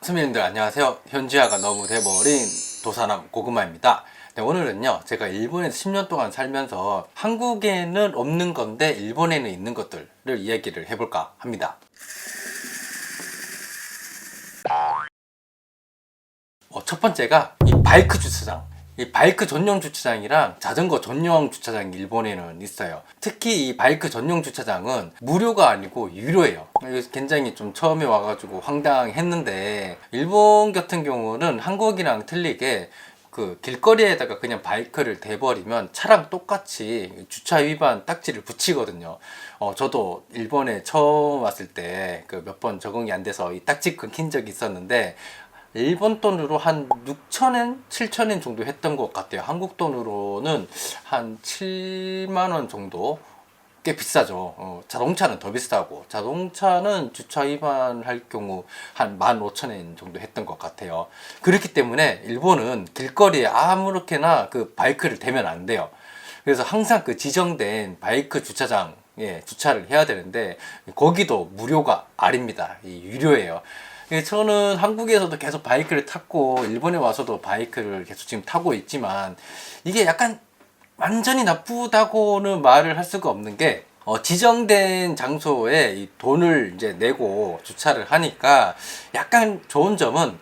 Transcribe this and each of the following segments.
선배님들 안녕하세요. 현지화가 너무 돼버린 도사남 고구마입니다. 네, 오늘은요 제가 일본에서 10년 동안 살면서 한국에는 없는 건데 일본에는 있는 것들을 이야기를 해볼까 합니다. 첫 번째가 이 바이크 주차장. 이 바이크 전용 주차장이랑 자전거 전용 주차장이 일본에는 있어요. 특히 이 바이크 전용 주차장은 무료가 아니고 유료예요. 그래서 굉장히 좀 처음에 와가지고 황당했는데, 일본 같은 경우는 한국이랑 틀리게 그 길거리에다가 그냥 바이크를 대버리면 차랑 똑같이 주차 위반 딱지를 붙이거든요. 저도 일본에 처음 왔을 때 그 몇 번 적응이 안 돼서 이 딱지 끊긴 적이 있었는데, 일본 돈으로 한 6,000엔, 7,000엔 정도 했던 것 같아요. 한국 돈으로는 한 7만 원 정도. 꽤 비싸죠. 자동차는 더 비싸고, 자동차는 주차 위반할 경우 한 15,000엔 정도 했던 것 같아요. 그렇기 때문에 일본은 길거리에 아무렇게나 그 바이크를 대면 안 돼요. 그래서 항상 그 지정된 바이크 주차장에 주차를 해야 되는데, 거기도 무료가 아닙니다. 유료예요. 저는 한국에서도 계속 바이크를 탔고 일본에 와서도 바이크를 계속 지금 타고 있지만, 이게 약간 완전히 나쁘다고는 말을 할 수가 없는 게, 지정된 장소에 이 돈을 이제 내고 주차를 하니까 약간 좋은 점은,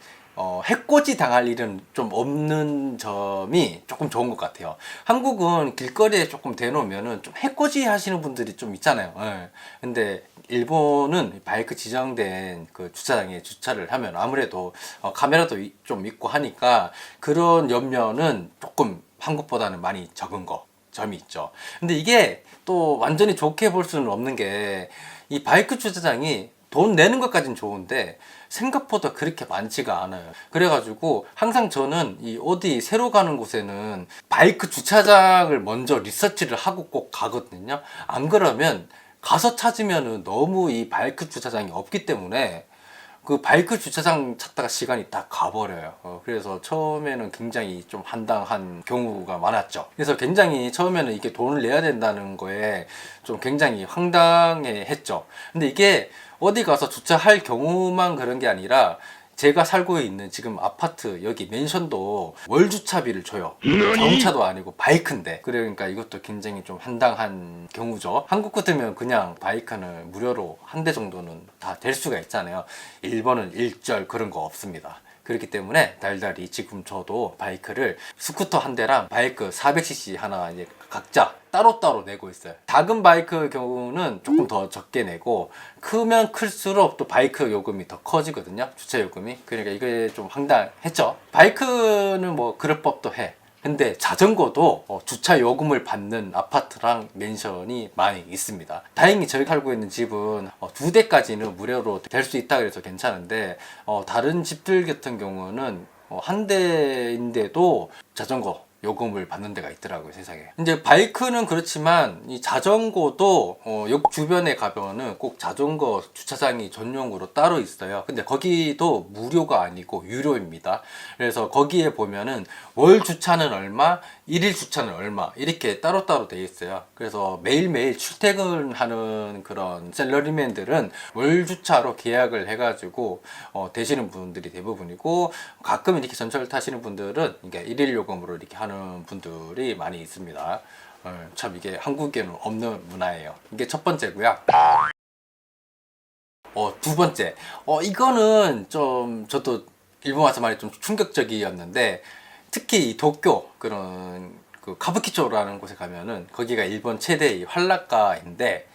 해코지 당할 일은 좀 없는 점이 조금 좋은 것 같아요. 한국은 길거리에 조금 대놓으면은 좀 해코지 하시는 분들이 좀 있잖아요. 예. 근데 일본은 바이크 지정된 그 주차장에 주차를 하면 아무래도 카메라도 좀 있고 하니까 그런 염려는 조금 한국보다는 많이 적은 점이 있죠. 근데 이게 또 완전히 좋게 볼 수는 없는 게, 이 바이크 주차장이 돈 내는 것까진 좋은데 생각보다 그렇게 많지가 않아요. 그래가지고 항상 저는 이 어디 새로 가는 곳에는 바이크 주차장을 먼저 리서치를 하고 꼭 가거든요. 안 그러면 가서 찾으면은 너무 이 바이크 주차장이 없기 때문에 그 바이크 주차장 찾다가 시간이 다 가버려요. 그래서 처음에는 굉장히 좀 한당한 경우가 많았죠. 그래서 굉장히 처음에는 이게 돈을 내야 된다는 거에 좀 굉장히 황당해 했죠. 근데 이게 어디 가서 주차할 경우만 그런 게 아니라, 제가 살고 있는 지금 아파트 여기 맨션도 월 주차비를 줘요. 자동차도 아니고 바이크인데. 그러니까 이것도 굉장히 좀 황당한 경우죠. 한국 같으면 그냥 바이크는 무료로 한 대 정도는 다 될 수가 있잖아요. 일본은 일절 그런 거 없습니다. 그렇기 때문에 달달이 지금 저도 바이크를, 스쿠터 한 대랑 바이크 400cc 하나 이제 각자 따로따로 내고 있어요. 작은 바이크 경우는 조금 더 적게 내고, 크면 클수록 또 바이크 요금이 더 커지거든요. 주차 요금이. 그러니까 이게 좀 황당했죠. 바이크는 뭐 그럴 법도 해. 근데 자전거도 주차 요금을 받는 아파트랑 맨션이 많이 있습니다. 다행히 저희 살고 있는 집은 2대까지는 무료로 될 수 있다 그래서 괜찮은데, 다른 집들 같은 경우는 한 대인데도 자전거 요금을 받는 데가 있더라고요, 세상에. 이제 바이크는 그렇지만 이 자전거도 역 주변에 가면은 꼭 자전거 주차장이 전용으로 따로 있어요. 근데 거기도 무료가 아니고 유료입니다. 그래서 거기에 보면은 월 주차는 얼마, 일일 주차는 얼마, 이렇게 따로따로 돼 있어요. 그래서 매일매일 출퇴근하는 그런 셀러리맨들은 월 주차로 계약을 해가지고 되시는 분들이 대부분이고, 가끔 이렇게 전철 타시는 분들은 이게 일일 요금으로 이렇게 하는 분들이 많이 있습니다. 참 이게 한국에는 없는 문화예요. 이게 첫 번째고요. 두 번째, 이거는 좀 저도 일본 와서 많이 좀 충격적이었는데, 특히 이 도쿄 그런 그 카부키초라는 곳에 가면은, 거기가 일본 최대의 환락가인데,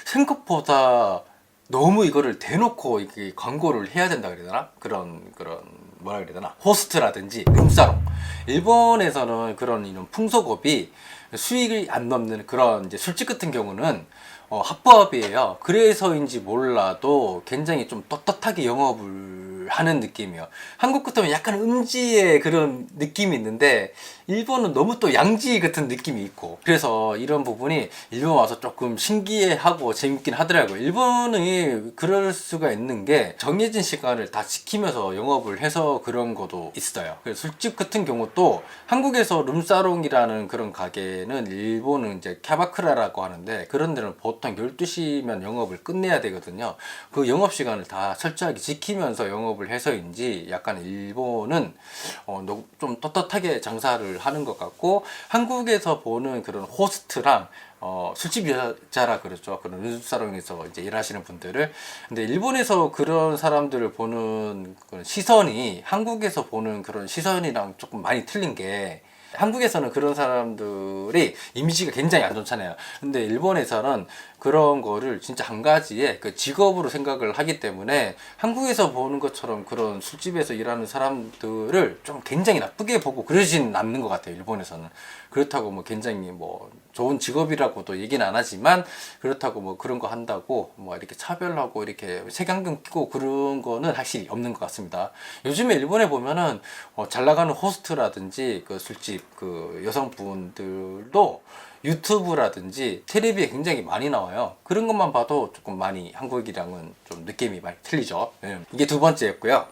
생각보다 너무 이거를 대놓고 이렇게 광고를 해야 된다 그래야 되나? 그런 뭐라 그래야 되나? 호스트라든지 룸사롱. 일본에서는 그런 이런 풍속업이 수익이 안 넘는 그런 이제 술집 같은 경우는 합법이에요. 그래서인지 몰라도 굉장히 좀 떳떳하게 영업을 하는 느낌이에요. 한국 같으면 약간 음지의 그런 느낌이 있는데, 일본은 너무 또 양지 같은 느낌이 있고, 그래서 이런 부분이 일본 와서 조금 신기해하고 재밌긴 하더라고요. 일본이 그럴 수가 있는 게 정해진 시간을 다 지키면서 영업을 해서 그런 것도 있어요. 그래서 술집 같은 경우도 한국에서 룸사롱이라는 그런 가게는 일본은 이제 캬바크라라고 하는데, 그런 데는 보통 12시면 영업을 끝내야 되거든요. 그 영업 시간을 다 철저하게 지키면서 영업을 영업을 해서인지 약간 일본은 좀 떳떳하게 장사를 하는 것 같고, 한국에서 보는 그런 호스트랑 술집 여자라 그러죠. 그런 음식사롱에서 이제 일하시는 분들을. 근데 일본에서 그런 사람들을 보는 그런 시선이 한국에서 보는 그런 시선이랑 조금 많이 틀린 게, 한국에서는 그런 사람들이 이미지가 굉장히 안 좋잖아요. 근데 일본에서는 그런 거를 진짜 한 가지의 그 직업으로 생각을 하기 때문에 한국에서 보는 것처럼 그런 술집에서 일하는 사람들을 좀 굉장히 나쁘게 보고 그러진 않는 것 같아요. 일본에서는. 그렇다고 뭐 굉장히 뭐 좋은 직업이라고도 얘기는 안 하지만, 그렇다고 뭐 그런 거 한다고 뭐 이렇게 차별하고 이렇게 색안경 끼고 그런 거는 확실히 없는 것 같습니다. 요즘에 일본에 보면은 잘 나가는 호스트라든지 그 술집 그 여성분들도 유튜브라든지 텔레비에 굉장히 많이 나와요. 그런 것만 봐도 조금 많이 한국이랑은 좀 느낌이 많이 틀리죠. 이게 두 번째였고요.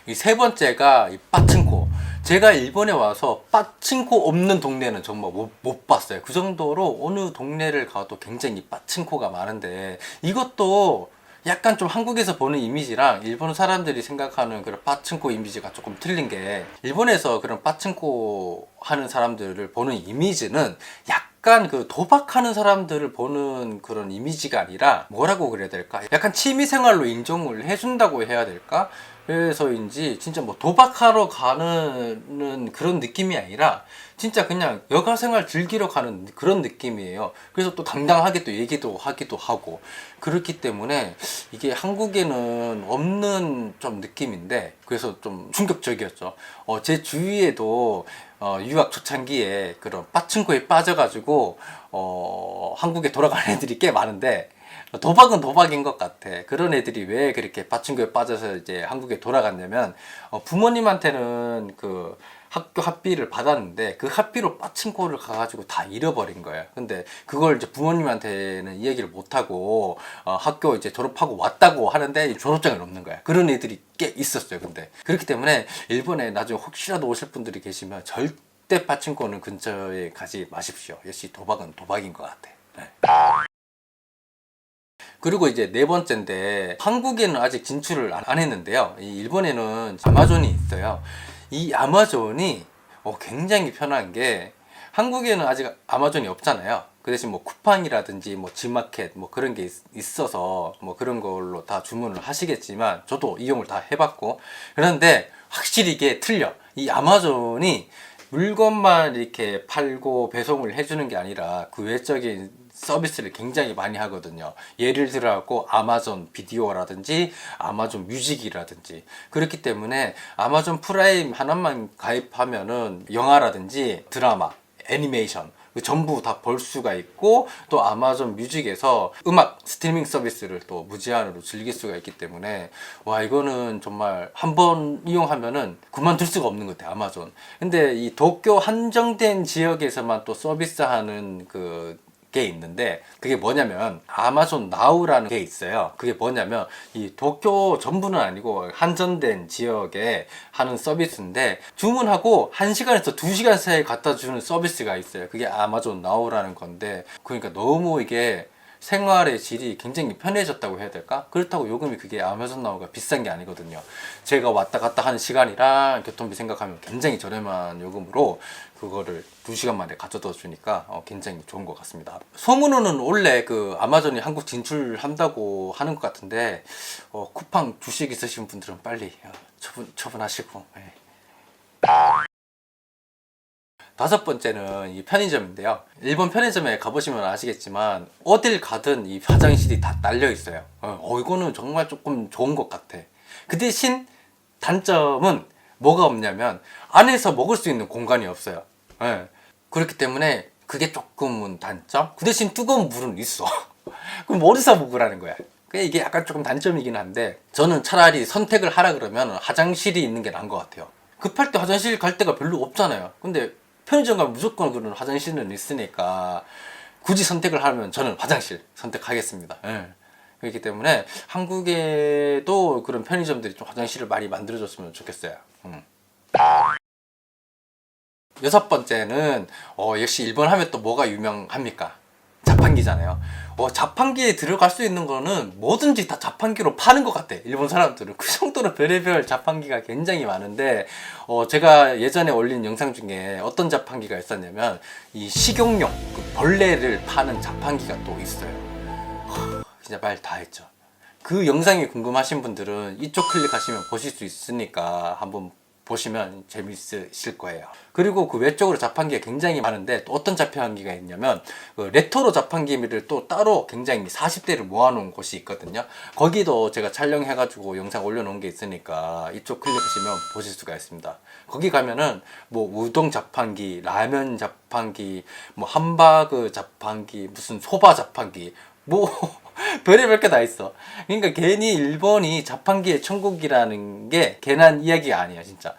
이 세 번째가 이 빠친코. 제가 일본에 와서 빠친코 없는 동네는 정말 못 봤어요. 그 정도로 어느 동네를 가도 굉장히 빠친코가 많은데, 이것도 약간 좀 한국에서 보는 이미지랑 일본 사람들이 생각하는 그런 빠친코 이미지가 조금 틀린 게, 일본에서 그런 빠친코 하는 사람들을 보는 이미지는 약간 그 도박하는 사람들을 보는 그런 이미지가 아니라, 뭐라고 그래야 될까? 약간 취미생활로 인정을 해준다고 해야 될까? 그래서인지 진짜 뭐 도박하러 가는 그런 느낌이 아니라 진짜 그냥 여가생활 즐기러 가는 그런 느낌이에요. 그래서 또 당당하게 또 얘기도 하기도 하고, 그렇기 때문에 이게 한국에는 없는 좀 느낌인데, 그래서 좀 충격적이었죠. 제 주위에도 유학 초창기에 그런 빠친코에 빠져가지고 한국에 돌아가는 애들이 꽤 많은데, 도박은 도박인 것 같아. 그런 애들이 왜 그렇게 빠친코에 빠져서 이제 한국에 돌아갔냐면, 부모님한테는 그 학교 학비를 받았는데 그 학비로 빠친코를 가가지고 다 잃어버린 거예요. 근데 그걸 이제 부모님한테는 이야기를 못하고 학교 이제 졸업하고 왔다고 하는데 졸업장을 없는 거야. 그런 애들이 꽤 있었어요. 근데 그렇기 때문에 일본에 나중에 혹시라도 오실 분들이 계시면 절대 빠친코는 근처에 가지 마십시오. 역시 도박은 도박인 것 같아. 네. 그리고 이제 네 번째인데, 한국에는 아직 진출을 안 했는데요. 이 일본에는 아마존이 있어요. 이 아마존이 굉장히 편한 게, 한국에는 아직 아마존이 없잖아요. 그 대신 뭐 쿠팡이라든지 뭐 지마켓 뭐 그런 게 있어서 뭐 그런 걸로 다 주문을 하시겠지만, 저도 이용을 다 해봤고, 그런데 확실히 이게 틀려. 이 아마존이 물건만 이렇게 팔고 배송을 해주는 게 아니라 그 외적인 서비스를 굉장히 많이 하거든요. 예를 들어갖고 아마존 비디오라든지 아마존 뮤직이라든지. 그렇기 때문에 아마존 프라임 하나만 가입하면은 영화라든지 드라마, 애니메이션 전부 다 볼 수가 있고, 또 아마존 뮤직에서 음악 스트리밍 서비스를 또 무제한으로 즐길 수가 있기 때문에, 와, 이거는 정말 한번 이용하면은 그만둘 수가 없는 것 같아요, 아마존. 근데 이 도쿄 한정된 지역에서만 또 서비스하는 게 있는데, 그게 뭐냐면 아마존 나우라는 게 있어요. 그게 뭐냐면 이 도쿄 전부는 아니고 한정된 지역에 하는 서비스인데, 주문하고 1시간에서 2시간 사이에 갖다 주는 서비스가 있어요. 그게 아마존 나우라는 건데, 그러니까 너무 이게 생활의 질이 굉장히 편해졌다고 해야 될까? 그렇다고 요금이 그게 아마존 나우가 비싼 게 아니거든요. 제가 왔다 갔다 하는 시간이랑 교통비 생각하면 굉장히 저렴한 요금으로 그거를 2시간 만에 가져다 주니까 굉장히 좋은 것 같습니다. 소문으로는 원래 그 아마존이 한국 진출한다고 하는 것 같은데, 쿠팡 주식 있으신 분들은 빨리 처분하시고. 네. 다섯 번째는 이 편의점인데요. 일본 편의점에 가보시면 아시겠지만 어딜 가든 이 화장실이 다 딸려 있어요. 이거는 정말 조금 좋은 것 같아. 그 대신 단점은 뭐가 없냐면 안에서 먹을 수 있는 공간이 없어요. 그렇기 때문에 그게 조금은 단점. 그 대신 뜨거운 물은 있어. 그럼 어디서 먹으라는 거야. 이게 약간 조금 단점이긴 한데, 저는 차라리 선택을 하라 그러면 화장실이 있는 게 나은 것 같아요. 급할 때 화장실 갈 데가 별로 없잖아요. 근데 편의점 가면 무조건 그런 화장실은 있으니까 굳이 선택을 하면 저는 화장실 선택하겠습니다. 그렇기 때문에 한국에도 그런 편의점들이 좀 화장실을 많이 만들어줬으면 좋겠어요. 여섯 번째는 역시 일본 하면 또 뭐가 유명합니까? 자판기잖아요. 자판기에 들어갈 수 있는 거는 뭐든지 다 자판기로 파는 것 같아. 일본 사람들은 그 정도로 별의별 자판기가 굉장히 많은데, 제가 예전에 올린 영상 중에 어떤 자판기가 있었냐면 이 식용용 그 벌레를 파는 자판기가 또 있어요. 진짜 말 다 했죠. 그 영상이 궁금하신 분들은 이쪽 클릭하시면 보실 수 있으니까 한번 보시면 재밌으실 거예요. 그리고 그 외적으로 자판기가 굉장히 많은데 또 어떤 자판기가 있냐면 그 레트로 자판기를 또 따로 굉장히 40대를 모아놓은 곳이 있거든요. 거기도 제가 촬영해가지고 영상 올려놓은 게 있으니까 이쪽 클릭하시면 보실 수가 있습니다. 거기 가면은 뭐 우동 자판기, 라면 자판기, 뭐 함바그 자판기, 무슨 소바 자판기, 뭐 별의별 게 다 있어. 그러니까 괜히 일본이 자판기의 천국이라는 게 괜한 이야기가 아니야 진짜.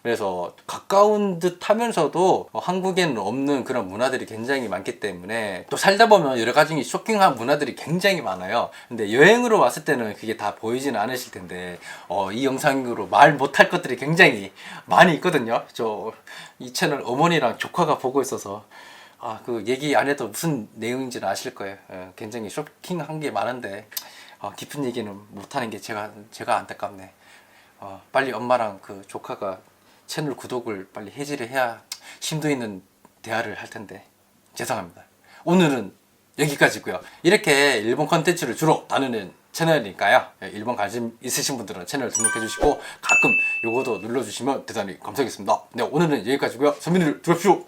그래서 가까운 듯 하면서도 한국에는 없는 그런 문화들이 굉장히 많기 때문에 또 살다 보면 여러 가지 쇼킹한 문화들이 굉장히 많아요. 근데 여행으로 왔을 때는 그게 다 보이지는 않으실 텐데 이 영상으로 말 못할 것들이 굉장히 많이 있거든요. 저 이 채널 어머니랑 조카가 보고 있어서 그 얘기 안 해도 무슨 내용인지는 아실 거예요. 굉장히 쇼킹한 게 많은데 깊은 얘기는 못하는 게 제가 안타깝네. 빨리 엄마랑 그 조카가 채널 구독을 빨리 해지를 해야 심도 있는 대화를 할 텐데 죄송합니다. 오늘은 여기까지고요. 이렇게 일본 컨텐츠를 주로 다루는 채널이니까요. 일본 관심 있으신 분들은 채널 등록해 주시고 가끔 요거도 눌러주시면 대단히 감사하겠습니다. 네, 오늘은 여기까지고요. 선민이를 들어옵시오.